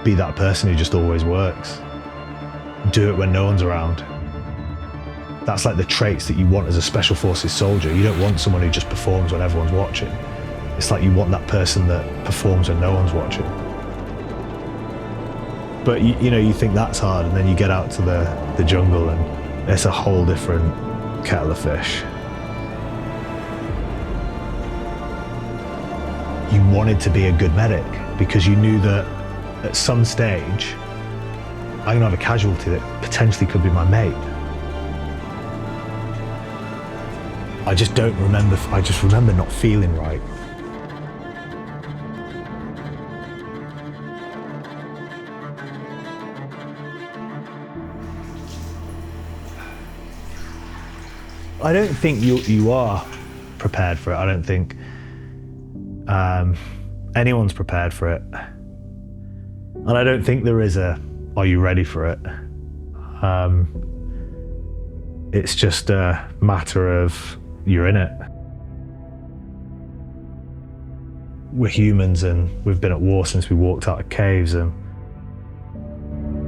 be that person who just always works. Do it when no one's around. That's like the traits that you want as a Special Forces soldier. You don't want someone who just performs when everyone's watching. It's like you want that person that performs when no one's watching. But you know, you think that's hard, and then you get out to the jungle and it's a whole different kettle of fish. You wanted to be a good medic because you knew that at some stage, I'm gonna have a casualty that potentially could be my mate. I just don't remember, I just remember not feeling right. I don't think you are prepared for it. I don't think anyone's prepared for it. And I don't think there is a, are you ready for it? It's just a matter of, you're in it. We're humans and we've been at war since we walked out of caves, and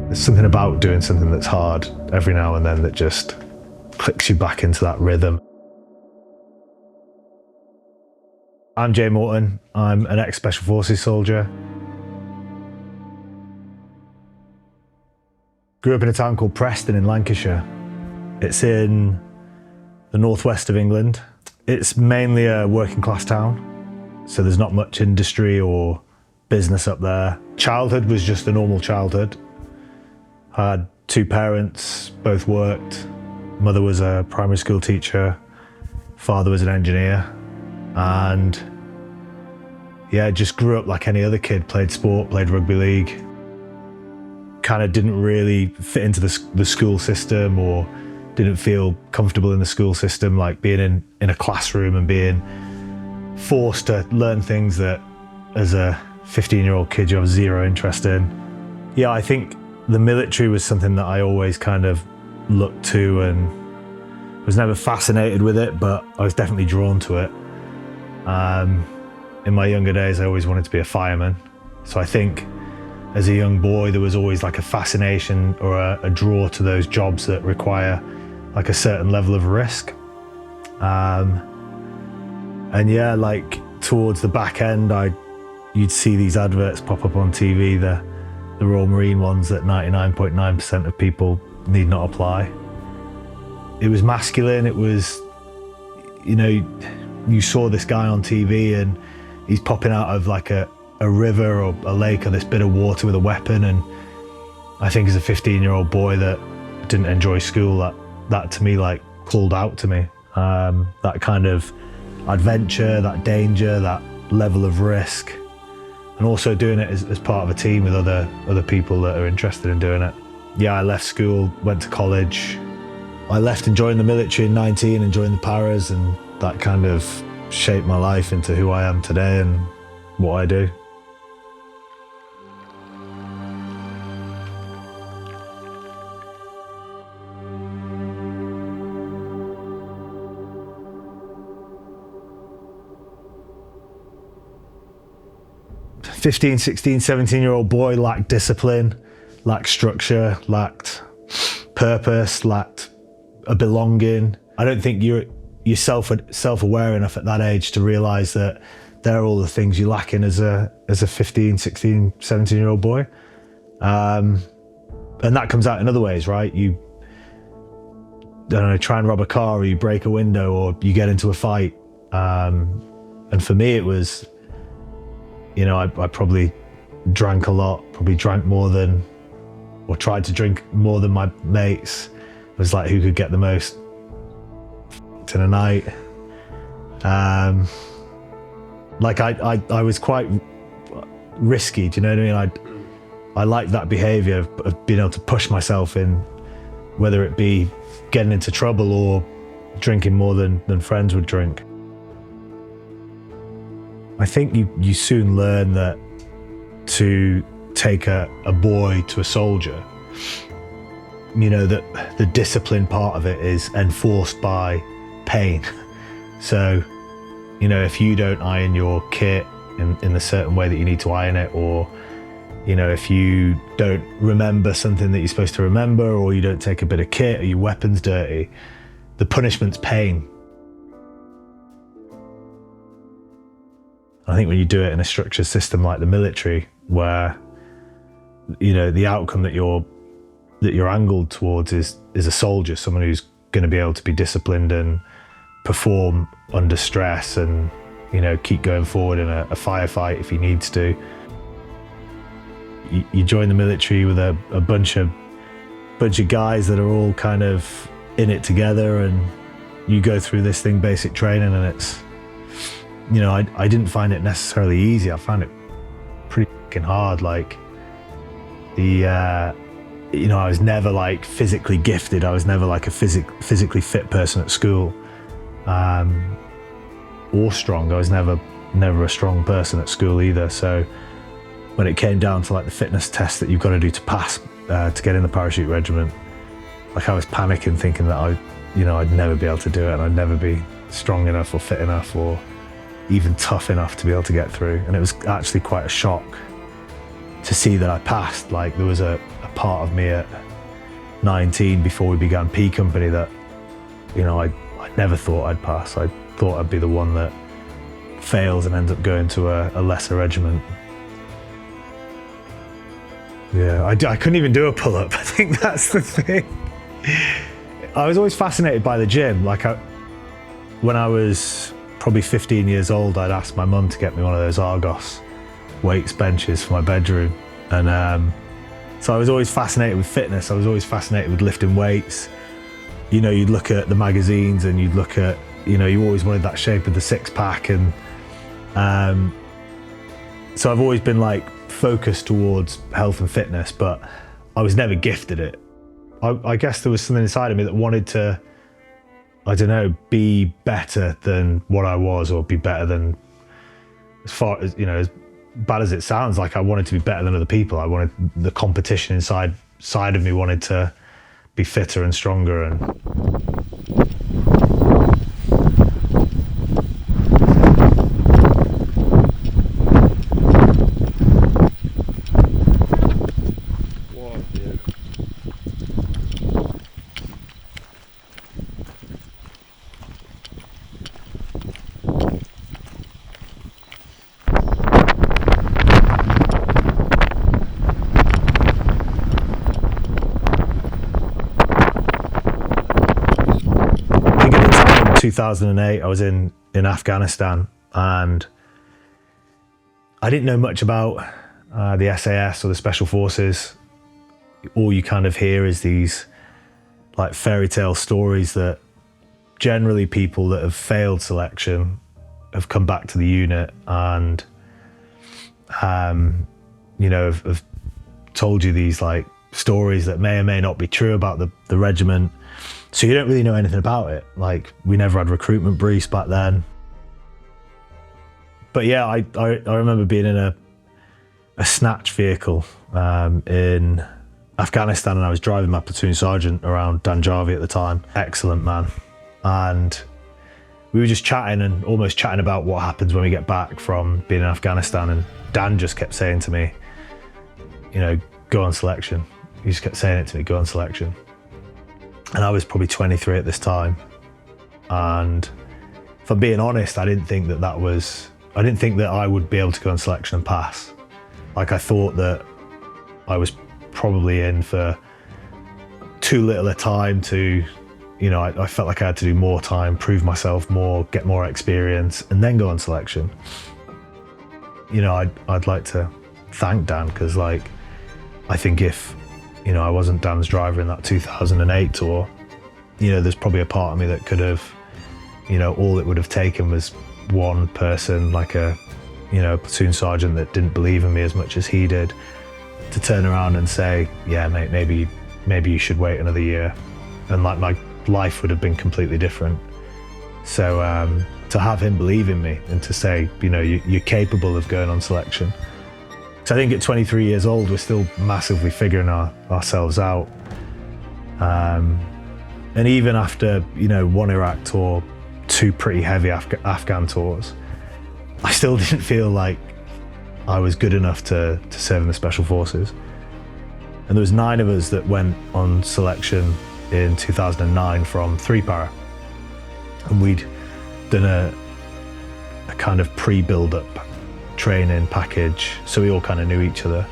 there's something about doing something that's hard every now and then that just clicks you back into that rhythm. I'm Jay Morton. I'm an ex-Special Forces soldier. Grew up in a town called Preston in Lancashire. It's in the northwest of England. It's mainly a working class town, so there's not much industry or business up there. Childhood was just a normal childhood. I had two parents, both worked. Mother was a primary school teacher, father was an engineer, and yeah, just grew up like any other kid, played sport, played rugby league. Kind of didn't really fit into the school system, or didn't feel comfortable in the school system, like being in a classroom and being forced to learn things that as a 15-year-old kid you have zero interest in. Yeah, I think the military was something that I always kind of looked to and was never fascinated with it, but I was definitely drawn to it. In my younger days, I always wanted to be a fireman. So I think as a young boy, there was always like a fascination or a draw to those jobs that require like a certain level of risk. And yeah, like towards the back end, you'd see these adverts pop up on TV, the Royal Marine ones that 99.9% of people need not apply. It was masculine, it was, you know, you saw this guy on TV and he's popping out of like a river or a lake or this bit of water with a weapon, and I think as a 15-year-old boy that didn't enjoy school, that to me like called out to me. That kind of adventure, that danger, that level of risk, and also doing it as part of a team with other people that are interested in doing it. Yeah, I left school, went to college. I left and joined the military in 19 and joined the paras, and that kind of shaped my life into who I am today and what I do. A 15, 16, 17-year-old boy lacked discipline, lacked structure, lacked purpose, lacked a belonging. I don't think you're self-aware enough at that age to realise that they're all the things you lack in as a 15, 16, 17-year-old boy. And that comes out in other ways, right? You, I don't know, try and rob a car, or you break a window, or you get into a fight. And for me, it was, you know, I probably drank a lot, probably drank more than, or tried to drink more than my mates. It was like who could get the most in a night. Like I was quite risky, do you know what I mean? I liked that behaviour of being able to push myself in, whether it be getting into trouble or drinking more than friends would drink. I think you soon learn that to take a boy to a soldier, you know, that the discipline part of it is enforced by pain. So, you know, if you don't iron your kit in the certain way that you need to iron it, or You know, if you don't remember something that you're supposed to remember, or you don't take a bit of kit, or your weapon's dirty, the punishment's pain. I think when you do it in a structured system like the military, where, you know, the outcome that you're angled towards is a soldier, someone who's going to be able to be disciplined and perform under stress, and, you know, keep going forward in a firefight if he needs to. You join the military with a bunch of guys that are all kind of in it together, and you go through this thing, basic training, and it's, you know, I didn't find it necessarily easy. I found it pretty fucking hard. Like, you know, I was never like physically gifted. I was never like a physically fit person at school, or strong. I was never a strong person at school either. So when it came down to like the fitness test that you've got to do to pass to get in the parachute regiment, like I was panicking, thinking that I'd never be able to do it, and I'd never be strong enough or fit enough or even tough enough to be able to get through. And it was actually quite a shock to see that I passed. Like, there was a part of me at 19, before we began P Company, that, you know, I never thought I'd pass. I thought I'd be the one that fails and ends up going to a lesser regiment. Yeah, I couldn't even do a pull-up. I think that's the thing. I was always fascinated by the gym. Like, when I was probably 15 years old, I'd asked my mum to get me one of those Argos weights benches for my bedroom. And so I was always fascinated with fitness. I was always fascinated with lifting weights. You know, you'd look at the magazines and you'd look at, you know, you always wanted that shape of the six pack. And so I've always been like focused towards health and fitness, but I was never gifted it. I guess there was something inside of me that wanted to, I don't know, be better than what I was, or be better than, as far as, you know, as bad as it sounds, like I wanted to be better than other people. I wanted the competition inside of me, wanted to be fitter and stronger. And I think at the time, 2008, I was in Afghanistan, and I didn't know much about the SAS or the Special Forces. All you kind of hear is these like fairy tale stories that generally people that have failed selection have come back to the unit and, you know, have told you these like stories that may or may not be true about the regiment. So you don't really know anything about it. Like, we never had recruitment briefs back then. But yeah, I remember being in a snatch vehicle in Afghanistan, and I was driving my platoon sergeant around Danjavi at the time. Excellent man. And we were just chatting and almost chatting about what happens when we get back from being in Afghanistan. And Dan just kept saying to me, you know, go on selection. He just kept saying it to me, go on selection. And I was probably 23 at this time. And if I'm being honest, I didn't think that I would be able to go on selection and pass. Like, I thought that I was probably in for too little a time to, you know, I felt like I had to do more time, prove myself more, get more experience, and then go on selection. You know, I'd like to thank Dan, because, like, I think if, you know, I wasn't Dan's driver in that 2008 tour, you know, there's probably a part of me that could have, you know, all it would have taken was one person, like a, you know, platoon sergeant that didn't believe in me as much as he did, to turn around and say, yeah, mate, maybe you should wait another year. And like, my life would have been completely different. So to have him believe in me and to say, you know, you're capable of going on selection. So I think at 23 years old, we're still massively figuring ourselves out. And even after, you know, one Iraq tour, two pretty heavy Afghan tours, I still didn't feel like I was good enough to serve in the Special Forces. And there was 9 of us that went on selection in 2009 from 3-para. And we'd done a kind of pre-build-up training package, so we all kind of knew each other.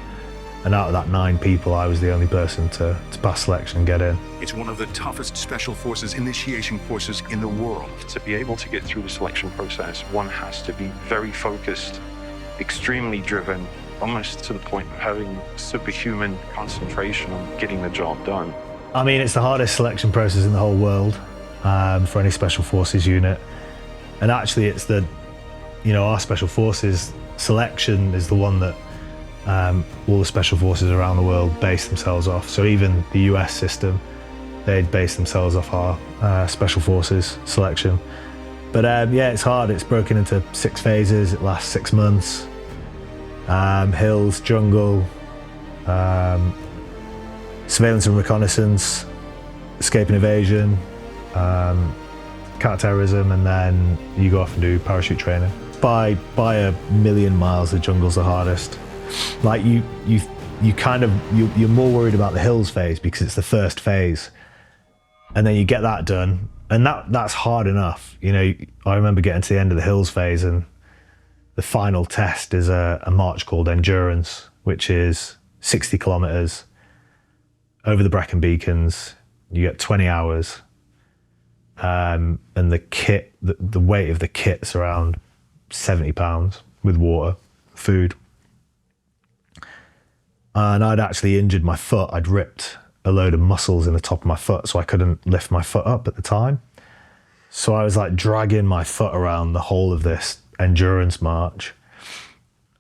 And out of that 9 people, I was the only person to pass selection and get in. It's one of the toughest Special Forces initiation courses in the world. To be able to get through the selection process, one has to be very focused, extremely driven, almost to the point of having superhuman concentration on getting the job done. I mean, it's the hardest selection process in the whole world for any Special Forces unit. And actually it's our Special Forces selection is the one that all the Special Forces around the world base themselves off. So even the US system, they'd base themselves off our Special Forces selection. But yeah, it's hard. It's broken into 6 phases. It lasts 6 months. Hills, jungle, surveillance and reconnaissance, escape and evasion, counter-terrorism, and then you go off and do parachute training. By a million miles, the jungle's the hardest. Like you're more worried about the hills phase because it's the first phase, and then you get that done, and that's hard enough. I remember getting to the end of the hills phase, and the final test is a march called Endurance, which is 60 kilometers over the Brecon Beacons. You get 20 hours, and the kit, the weight of the kit's around 70 pounds with water, food. And I'd actually injured my foot. I'd ripped a load of muscles in the top of my foot, so I couldn't lift my foot up at the time. So I was like dragging my foot around the whole of this endurance march,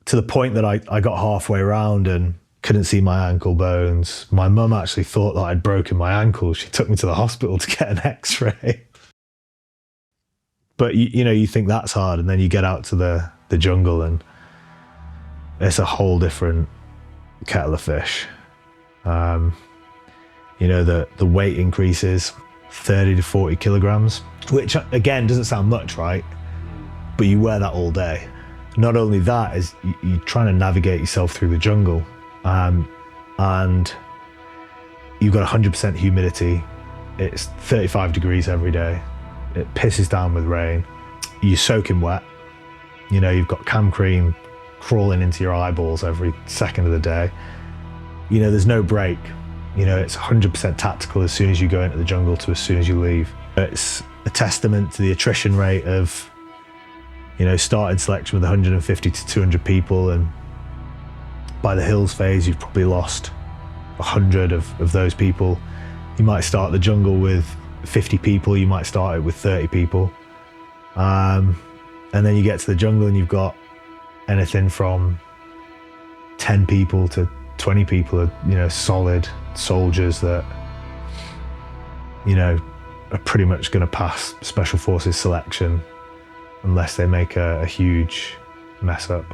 to the point that I got halfway around and couldn't see my ankle bones. My mum actually thought that I'd broken my ankle. She took me to the hospital to get an x-ray. But you think that's hard, and then you get out to the jungle and it's a whole different kettle of fish. The weight increases 30 to 40 kilograms, which again doesn't sound much, right? But you wear that all day. Not only that, is you're trying to navigate yourself through the jungle, and you've got 100% humidity. It's 35 degrees every day. It pisses down with rain. You're soaking wet. You've got cam cream crawling into your eyeballs every second of the day. There's no break. It's 100% tactical as soon as you go into the jungle to as soon as you leave. It's a testament to the attrition rate of, starting selection with 150 to 200 people, and by the hills phase, you've probably lost 100 of those people. You might start the jungle with 50 people, you might start it with 30 people. And then you get to the jungle and you've got anything from 10 people to 20 people are, solid soldiers that, are pretty much going to pass Special Forces selection unless they make a huge mess up.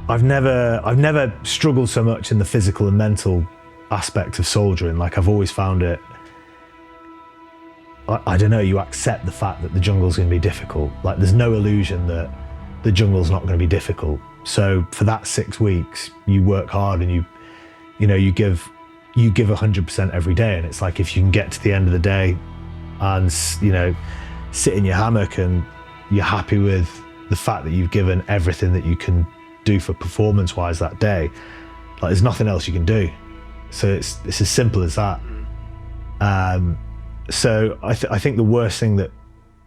I've never struggled so much in the physical and mental aspect of soldiering. Like, I've always found it, I don't know, you accept the fact that the jungle's going to be difficult. Like, there's no illusion that the jungle's not going to be difficult. So for that 6 weeks, you work hard and you give 100% every day. And it's like, if you can get to the end of the day and, sit in your hammock and you're happy with the fact that you've given everything that you can do for performance-wise that day, like, there's nothing else you can do. So it's as simple as that. So I think the worst thing that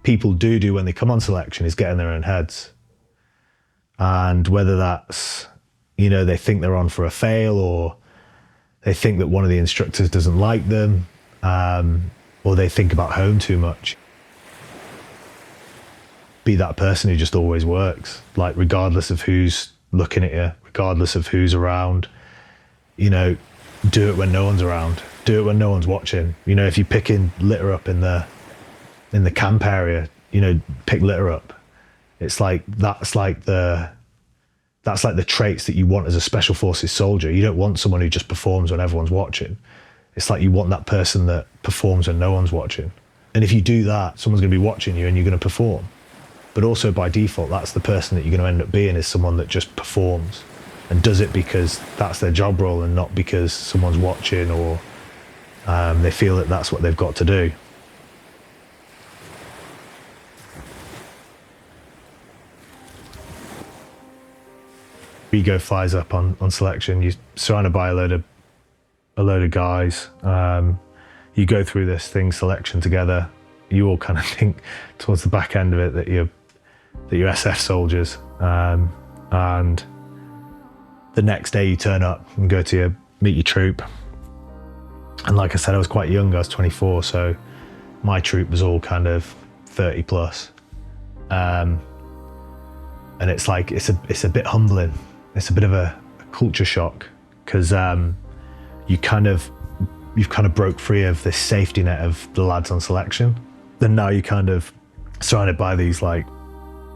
people do when they come on selection is get in their own heads. And whether that's, they think they're on for a fail, or they think that one of the instructors doesn't like them, or they think about home too much. Be that person who just always works, like, regardless of who's looking at you, regardless of who's around, do it when no one's around. Do it when no one's watching. If you're picking litter up in the camp area, pick litter up. It's like, that's like the traits that you want as a Special Forces soldier. You don't want someone who just performs when everyone's watching. It's like, you want that person that performs when no one's watching. And if you do that, someone's going to be watching you and you're going to perform. But also by default, that's the person that you're going to end up being, is someone that just performs and does it because that's their job role and not because someone's watching or they feel that that's what they've got to do. Ego flies up on selection. You're surrounded by a load of guys. You go through this thing, selection together. You all kind of think towards the back end of it that you're SF soldiers. And the next day you turn up and go to meet your troop. And like I said, I was quite young. I was 24, so my troop was all kind of 30 plus. And it's like it's a bit humbling. It's a bit of a culture shock because you've kind of broke free of this safety net of the lads on selection. Then now you're kind of surrounded by these like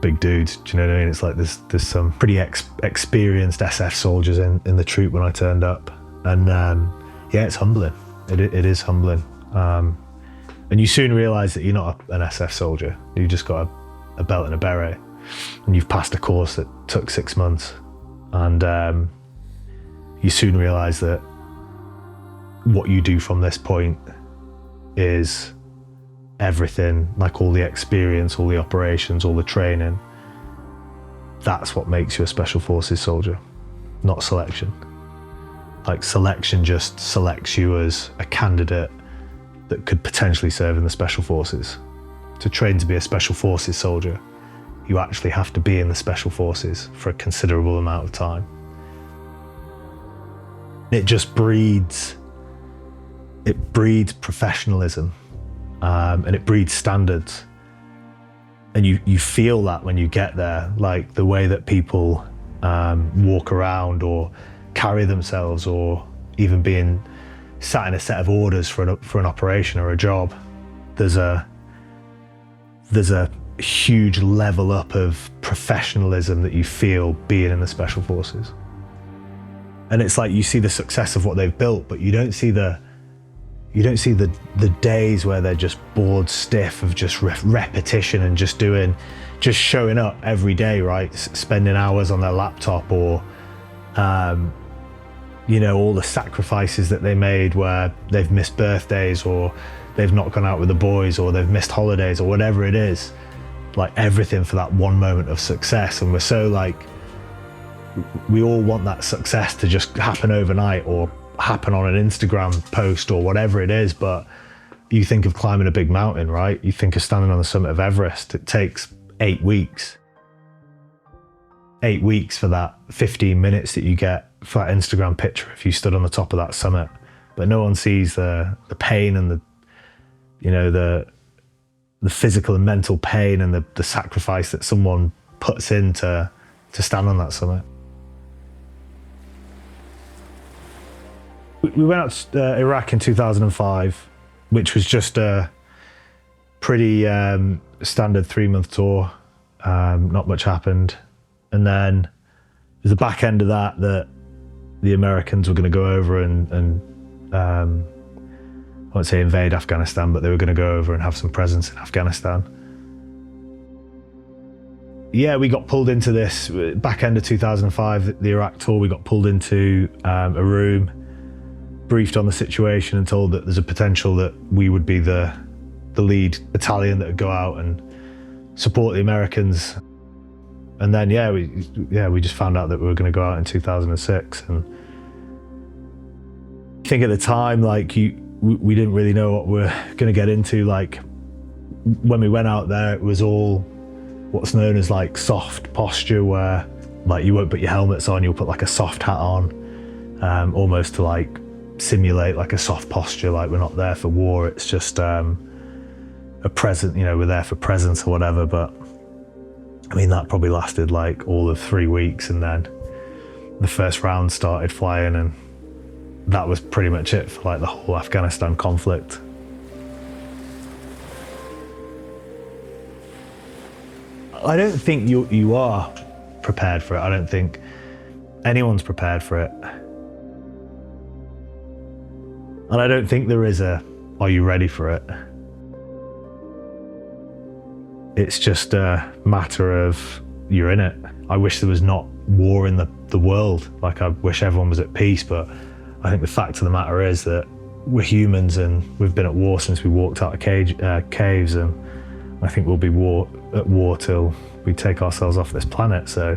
big dudes. Do you know what I mean? It's like there's some pretty experienced SF soldiers in the troop when I turned up, and yeah, it's humbling. It is humbling, and you soon realise that you're not an SF soldier. You've just got a belt and a beret, and you've passed a course that took 6 months. And you soon realise that what you do from this point is everything, like all the experience, all the operations, all the training. That's what makes you a Special Forces soldier, not selection. Like selection just selects you as a candidate that could potentially serve in the Special Forces. To train to be a Special Forces soldier, you actually have to be in the Special Forces for a considerable amount of time. It just breeds professionalism, and it breeds standards. And you feel that when you get there, like the way that people walk around or carry themselves, or even being sat in a set of orders for an operation or a job. There's a huge level up of professionalism that you feel being in the Special Forces. And it's like you see the success of what they've built, but you don't see the days where they're just bored stiff of just repetition and just showing up every day, right? Spending hours on their laptop, or all the sacrifices that they made where they've missed birthdays, or they've not gone out with the boys, or they've missed holidays, or whatever it is. Like everything for that one moment of success. And we're so like, we all want that success to just happen overnight or happen on an Instagram post or whatever it is. But you think of climbing a big mountain, right? You think of standing on the summit of Everest. It takes 8 weeks. 8 weeks for that 15 minutes that you get for that Instagram picture if you stood on the top of that summit. But no one sees the pain and the physical and mental pain and the sacrifice that someone puts in to stand on that summit. We went out to Iraq in 2005, which was just a pretty standard 3-month tour. Not much happened. And then there's the back end of that the Americans were going to go over and I won't say invade Afghanistan, but they were going to go over and have some presence in Afghanistan. Yeah, we got pulled into this back end of 2005, the Iraq tour. We got pulled into a room, briefed on the situation, and told that there's a potential that we would be the lead battalion that would go out and support the Americans. And then we just found out that we were going to go out in 2006. And I think at the time, like we didn't really know what we're going to get into. Like when we went out there, it was all what's known as like soft posture, where like you won't put your helmets on, you'll put like a soft hat on, almost to like simulate like a soft posture. Like we're not there for war, it's just a present, we're there for presence or whatever. But I mean, that probably lasted like all of 3 weeks, and then the first round started flying, and that was pretty much it for like the whole Afghanistan conflict. I don't think you are prepared for it. I don't think anyone's prepared for it. And I don't think there is are you ready for it? It's just a matter of you're in it. I wish there was not war in the world. Like, I wish everyone was at peace, but I think the fact of the matter is that we're humans and we've been at war since we walked out of caves, and I think we'll be at war till we take ourselves off this planet. So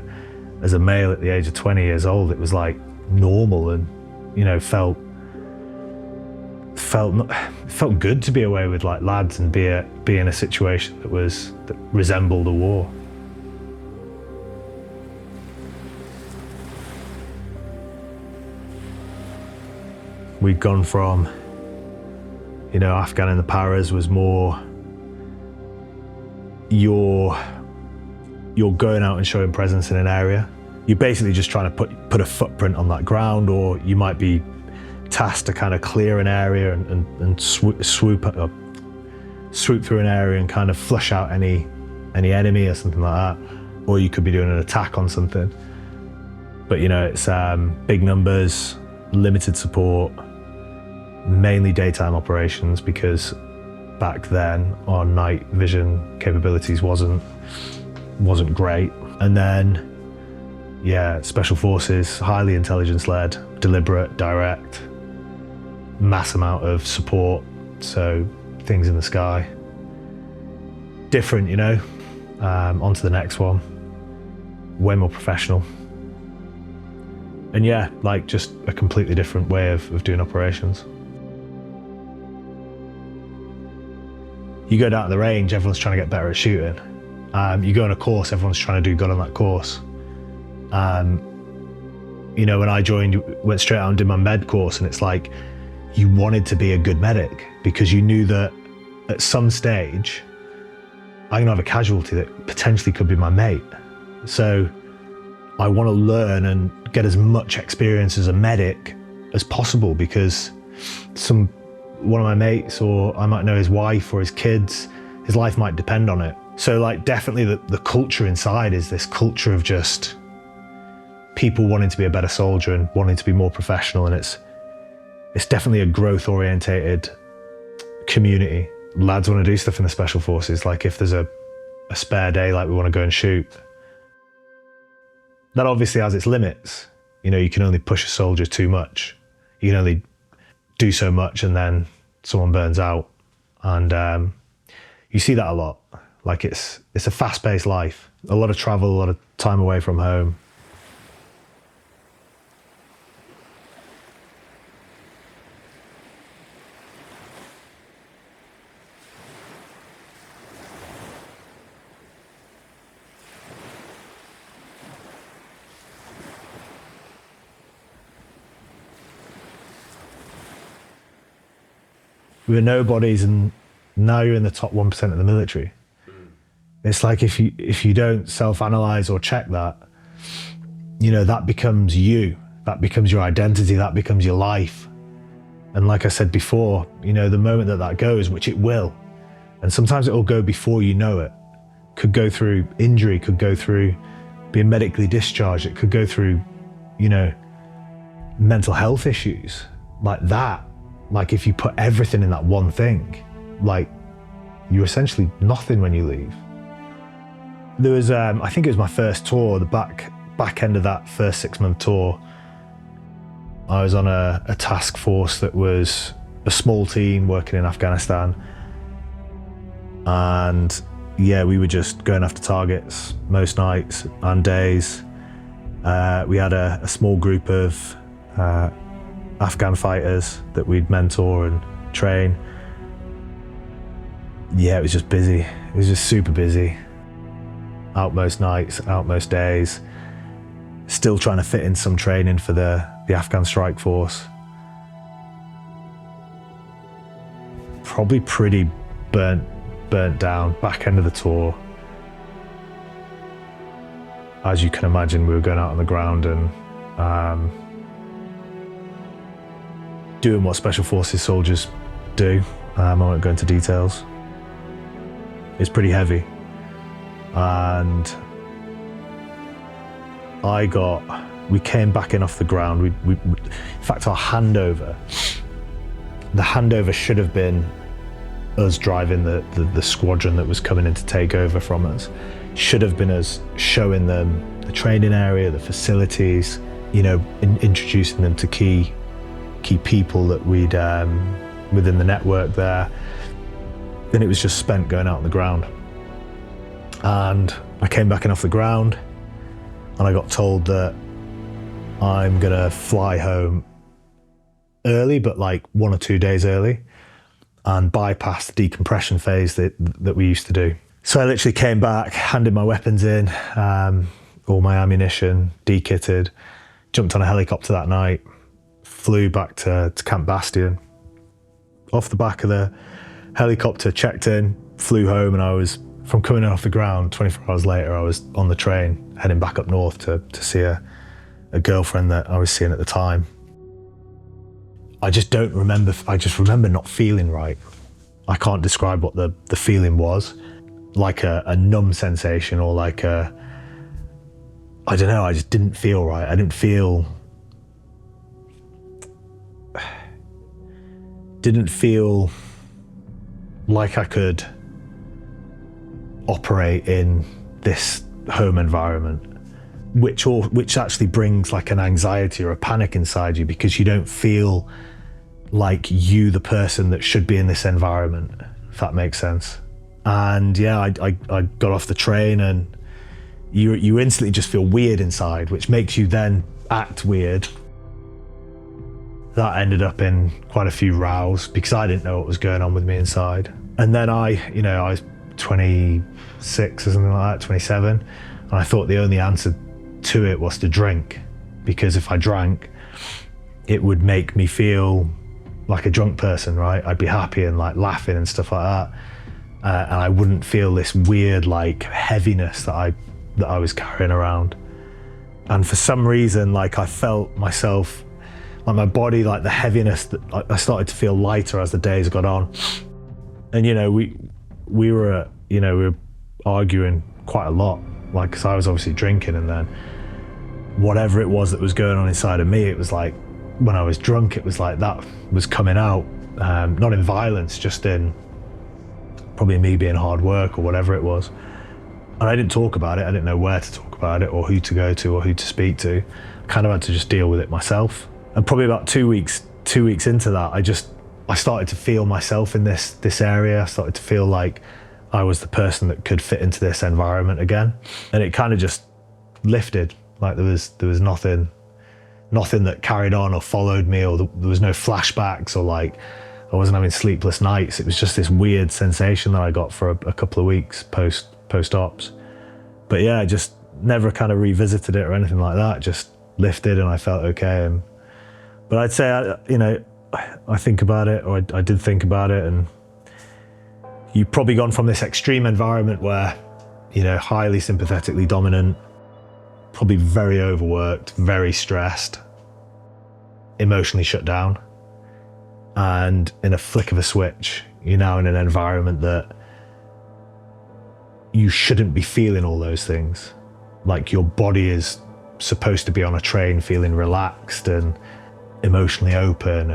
as a male at the age of 20 years old, it was like normal, and felt good to be away with like lads and be in a situation that resembled a war. We'd gone from, Afghan in the Paras was more you're going out and showing presence in an area. You're basically just trying to put a footprint on that ground, or you might be tasked to kind of clear an area and swoop through an area and kind of flush out any enemy or something like that. Or you could be doing an attack on something. But it's big numbers, limited support, mainly daytime operations, because back then our night vision capabilities wasn't great. And then special forces, highly intelligence led, deliberate, direct, mass amount of support, so things in the sky. Different, on to the next one. Way more professional. And just a completely different way of doing operations. You go down to the range, everyone's trying to get better at shooting. You go on a course, everyone's trying to do good on that course. When I joined, went straight out and did my med course, and it's like you wanted to be a good medic because you knew that at some stage I'm gonna have a casualty that potentially could be my mate. So I want to learn and get as much experience as a medic as possible, because one of my mates, or I might know his wife or his kids, his life might depend on it. So definitely the culture inside is this culture of just people wanting to be a better soldier and wanting to be more professional, and it's definitely a growth orientated community. Lads want to do stuff in the special forces, like if there's a spare day, like we want to go and shoot. That obviously has its limits. You can only push a soldier too much. You can only do so much, and then someone burns out. And you see that a lot. Like it's a fast-paced life. A lot of travel, a lot of time away from home. We were nobodies, and now you're in the top 1% of the military. It's like if you don't self-analyze or check that, that becomes you. That becomes your identity. That becomes your life. And like I said before, the moment that goes, which it will, and sometimes it will go before you know it. Could go through injury, could go through being medically discharged. It could go through, mental health issues like that. Like if you put everything in that one thing, like you're essentially nothing when you leave. There was, I think it was my first tour, the back end of that first 6-month tour. I was on a task force that was a small team working in Afghanistan. And we were just going after targets most nights and days. We had a small group of Afghan fighters that we'd mentor and train. It was just busy. It was just super busy. Out most nights, out most days. Still trying to fit in some training for the Afghan strike force. Probably pretty burnt down, back end of the tour. As you can imagine, we were going out on the ground and doing what special forces soldiers do. I won't go into details. It's pretty heavy. And we came back in off the ground. In fact, our handover, the handover should have been us driving the squadron that was coming in to take over from us. Should have been us showing them the training area, the facilities, introducing them to key people that we'd within the network there. Then it was just spent going out on the ground. And I came back in off the ground and I got told that I'm gonna fly home early, but like 1 or 2 days early, and bypass the decompression phase that we used to do. So I literally came back, handed my weapons in, all my ammunition, dekitted, jumped on a helicopter that night, flew back to Camp Bastion. Off the back of the helicopter, checked in, flew home, and I was, from coming off the ground, 24 hours later, I was on the train heading back up north to see a girlfriend that I was seeing at the time. I just don't remember, I just remember not feeling right. I can't describe what the feeling was, like a numb sensation, or like I don't know, I just didn't feel right. I didn't feel like I could operate in this home environment, which actually brings like an anxiety or a panic inside you, because you don't feel like you, the person that should be in this environment, if that makes sense. And yeah, I got off the train, and you instantly just feel weird inside, which makes you then act weird. That ended up in quite a few rows because I didn't know what was going on with me inside. And then I was 26 or something like that, 27, and I thought the only answer to it was to drink, because if I drank, it would make me feel like a drunk person, right? I'd be happy and like laughing and stuff like that, and I wouldn't feel this weird like heaviness that I was carrying around. And for some reason, like I felt myself, like my body, like the heaviness, that I started to feel lighter as the days got on. And we were arguing quite a lot, like, because I was obviously drinking, and then whatever it was that was going on inside of me, it was like when I was drunk, it was like that was coming out, not in violence, just in probably me being hard work or whatever it was. And I didn't talk about it. I didn't know where to talk about it, or who to go to, or who to speak to. I kind of had to just deal with it myself. And probably about 2 weeks into that, I started to feel myself in this area. I started to feel like I was the person that could fit into this environment again. And it kind of just lifted, like there was nothing that carried on or followed me, or there was no flashbacks, or like I wasn't having sleepless nights. It was just this weird sensation that I got for a couple of weeks post-ops. But yeah, I just never kind of revisited it or anything like that. It just lifted and I felt okay. But I'd say, I think about it, or I did think about it, and you've probably gone from this extreme environment where, highly sympathetically dominant, probably very overworked, very stressed, emotionally shut down. And in a flick of a switch, you're now in an environment that you shouldn't be feeling all those things. Like your body is supposed to be on a train feeling relaxed and emotionally open,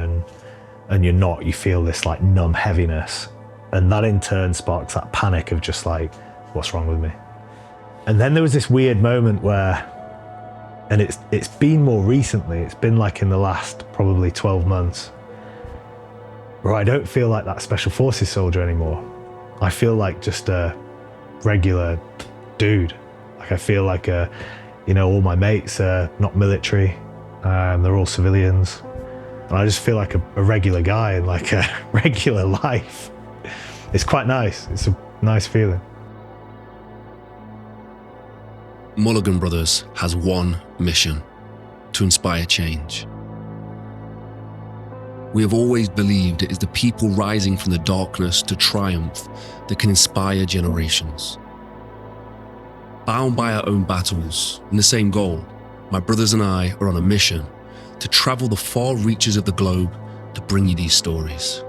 and you're not. You feel this like numb heaviness, and that in turn sparks that panic of just like, what's wrong with me? And then there was this weird moment where, and it's been more recently, it's been like in the last probably 12 months, where I don't feel like that Special Forces soldier anymore. I feel like just a regular dude. Like I feel like all my mates are not military, they're all civilians. And I just feel like a regular guy in like a regular life. It's quite nice. It's a nice feeling. Mulligan Brothers has one mission: to inspire change. We have always believed it is the people rising from the darkness to triumph that can inspire generations. Bound by our own battles and the same goal, my brothers and I are on a mission to travel the far reaches of the globe to bring you these stories.